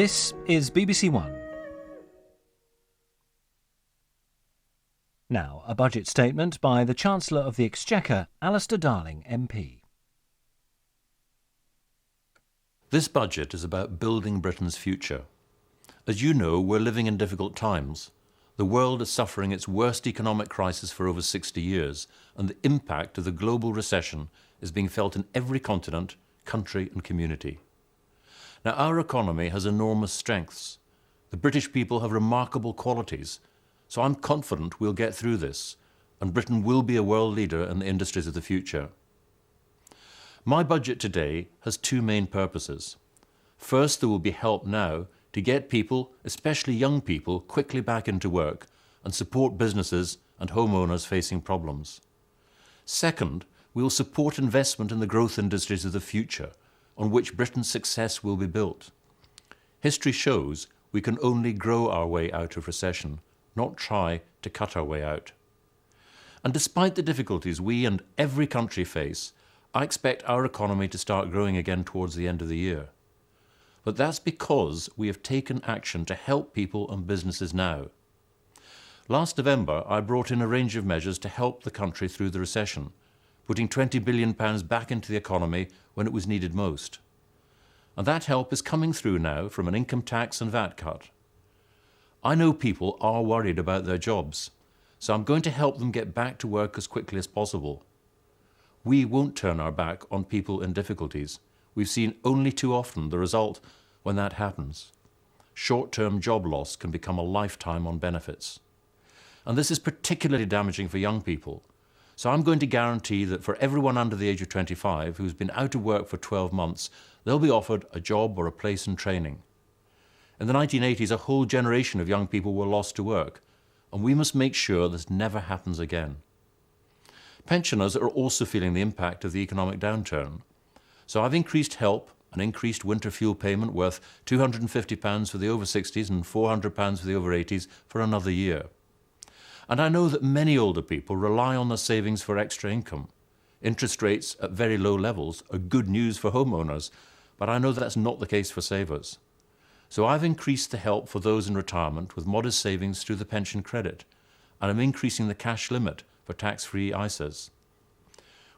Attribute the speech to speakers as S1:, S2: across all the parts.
S1: This is BBC One. Now, a budget statement by the Chancellor of the Exchequer, Alistair Darling, MP.
S2: This budget is about building Britain's future. As you know, we're living in difficult times. The world is suffering its worst economic crisis for over 60 years, and the impact of the global recession is being felt in every continent, country and community. Now, our economy has enormous strengths. The British people have remarkable qualities, so I'm confident we'll get through this, and Britain will be a world leader in the industries of the future. My budget today has two main purposes. First, there will be help now to get people, especially young people, quickly back into work and support businesses and homeowners facing problems. Second, we will support investment in the growth industries of the future, on which Britain's success will be built. History shows we can only grow our way out of recession, not try to cut our way out. And despite the difficulties we and every country face, I expect our economy to start growing again towards the end of the year. But that's because we have taken action to help people and businesses now. Last November, I brought in a range of measures to help the country through the recession, putting £20 billion back into the economy when it was needed most. And that help is coming through now from an income tax and VAT cut. I know people are worried about their jobs, so I'm going to help them get back to work as quickly as possible. We won't turn our back on people in difficulties. We've seen only too often the result when that happens. Short-term job loss can become a lifetime on benefits. And this is particularly damaging for young people. So I'm going to guarantee that for everyone under the age of 25 who's been out of work for 12 months, they'll be offered a job or a place in training. In the 1980s, a whole generation of young people were lost to work, and we must make sure this never happens again. Pensioners are also feeling the impact of the economic downturn. So I've increased help, an increased winter fuel payment worth £250 for the over 60s and £400 for the over 80s for another year. And I know that many older people rely on their savings for extra income. Interest rates at very low levels are good news for homeowners, but I know that's not the case for savers. So I've increased the help for those in retirement with modest savings through the pension credit, and I'm increasing the cash limit for tax-free ISAs.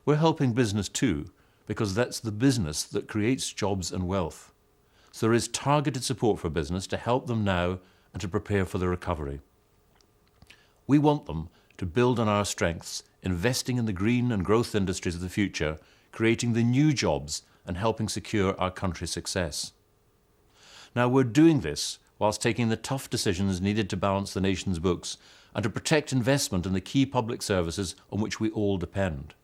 S2: We're helping business too, because that's the business that creates jobs and wealth. So there is targeted support for business to help them now and to prepare for the recovery. We want them to build on our strengths, investing in the green and growth industries of the future, creating the new jobs and helping secure our country's success. Now, we're doing this whilst taking the tough decisions needed to balance the nation's books and to protect investment in the key public services on which we all depend.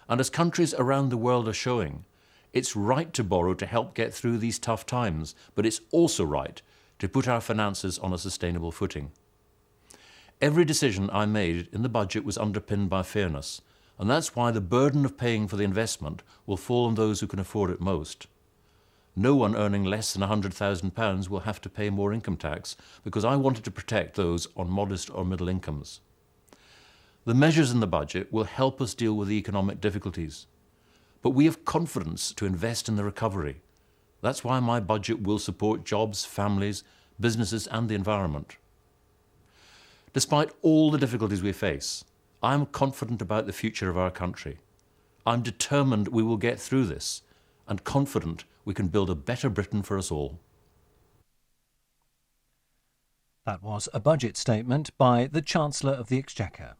S2: And as countries around the world are showing, it's right to borrow to help get through these tough times, but it's also right to put our finances on a sustainable footing. Every decision I made in the budget was underpinned by fairness, and that's why the burden of paying for the investment will fall on those who can afford it most. No one earning less than £100,000 will have to pay more income tax, because I wanted to protect those on modest or middle incomes. The measures in the budget will help us deal with the economic difficulties, but we have confidence to invest in the recovery. That's why my budget will support jobs, families, businesses and the environment. Despite all the difficulties we face, I am confident about the future of our country. I'm determined we will get through this and confident we can build a better Britain for us all.
S1: That was a budget statement by the Chancellor of the Exchequer.